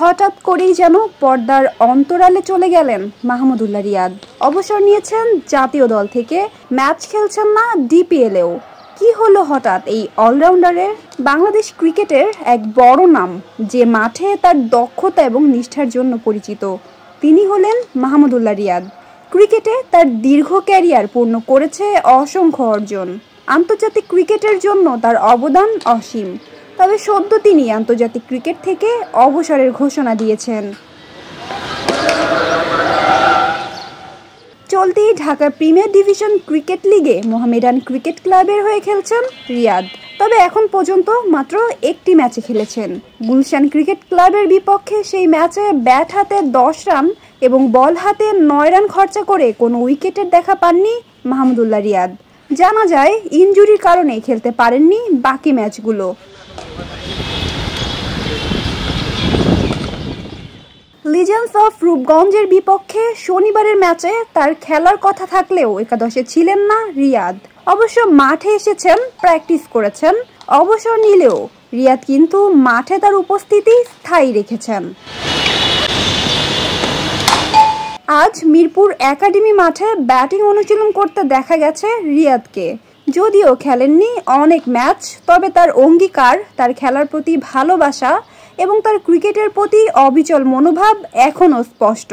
হঠাৎ করেই যেন পর্দার অন্তরালে চলে গেলেন মাহমুদুল্লাহ রিয়াদ। অবসর নিয়েছেন জাতীয় দল থেকে, ম্যাচ খেলছেন না ডিপিএলেও। কি হলো হঠাৎ এই অলরাউন্ডারের? বাংলাদেশ ক্রিকেটের এক বড় নাম, যে মাঠে তার দক্ষতা এবং নিষ্ঠার জন্য পরিচিত, তিনি হলেন মাহমুদুল্লাহ রিয়াদ। ক্রিকেটে তার দীর্ঘ ক্যারিয়ার পূর্ণ করেছে অসংখ্য অর্জন। আন্তর্জাতিক ক্রিকেটের জন্য তার অবদান অসীম। তবে সদ্য তিনি আন্তর্জাতিক ক্রিকেট থেকে অবসরের ঘোষণা দিয়েছেন। চলতি ঢাকা প্রিমিয়ার ডিভিশন ক্রিকেট লিগে মোহামেডান ক্রিকেট ক্লাবের হয়ে খেলছেন রিয়াদ। তবে এখন পর্যন্ত মাত্র একটি ম্যাচে খেলেছেন। গুলশান ক্রিকেট ক্লাবের বিপক্ষে সেই ম্যাচে ব্যাট হাতে 10 রান এবং বল হাতে 9 রান খরচা করে কোনো উইকেটের দেখা পাননি মাহমুদুল্লাহ রিয়াদ। জানা যায় ইনজুরির কারণে খেলতে পারেননি বাকি ম্যাচগুলো। লিজেন্ডস অফ রূপগঞ্জের বিপক্ষে শনিবারের ম্যাচে তার খেলার কথা থাকলেও একাদশে ছিলেন না রিয়াদ। অবশ্য মাঠে এসেছেন, প্র্যাকটিস করেছেন। অবসর নিলেও রিয়াদ কিন্তু মাঠে তার উপস্থিতি স্থায়ী রেখেছেন। আজ মিরপুর একাডেমি মাঠে ব্যাটিং অনুশীলন করতে দেখা গেছে রিয়াদকে। যদিও খেলেননি অনেক ম্যাচ, তবে তার অঙ্গীকার, তার খেলার প্রতি ভালোবাসা এবং তার ক্রিকেটের প্রতি অবিচল মনোভাব এখনও স্পষ্ট।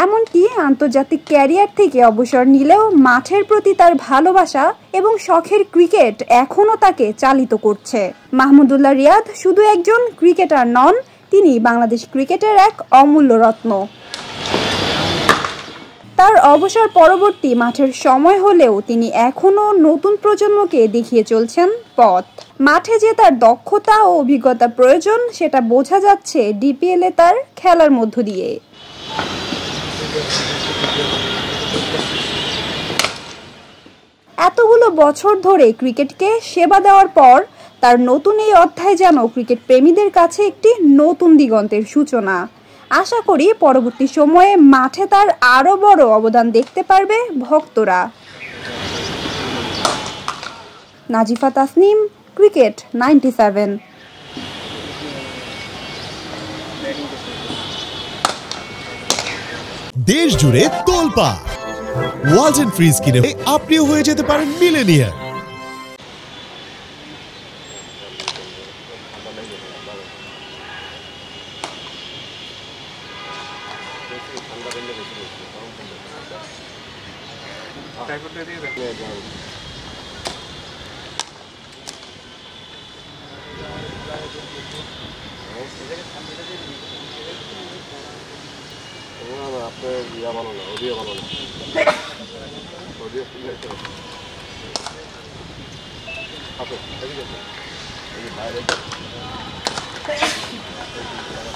এমনকি আন্তর্জাতিক ক্যারিয়ার থেকে অবসর নিলেও মাঠের প্রতি তার ভালোবাসা এবং শখের ক্রিকেট এখনও তাকে চালিত করছে। মাহমুদুল্লাহ রিয়াদ শুধু একজন ক্রিকেটার নন, তিনি বাংলাদেশ ক্রিকেটের এক অমূল্য রত্ন। তার অবসর পরবর্তী মাঠের সময় হলেও তিনি এখনও নতুন প্রজন্মকে দেখিয়ে চলছেন পথ। মাঠে যে তার দক্ষতা ও অভিজ্ঞতা প্রয়োজন, সেটা বোঝা যাচ্ছে ডিপিএলে তার খেলার মধ্য দিয়ে। এতগুলো বছর ধরে ক্রিকেটকে সেবা দেওয়ার পর তার নতুন এই অধ্যায় যেন ক্রিকেট প্রেমীদের কাছে একটি নতুন দিগন্তের সূচনা। আশা করি পরবর্তী সময়ে মাঠে তার আরও বড় অবদান দেখতে পারবে ভক্তরা। নাজিফা তাসনিম, ক্রিকেট 97। দেশ জুড়ে তোলপাড় ওয়ালটন ফ্রিজ কিনে আপনিও হয়ে যেতে পারেন মিলেনিয়ার। আপনার ইয়া ভালো না, অডিও ভালো না, অডিও ঠিক আছে বাইরে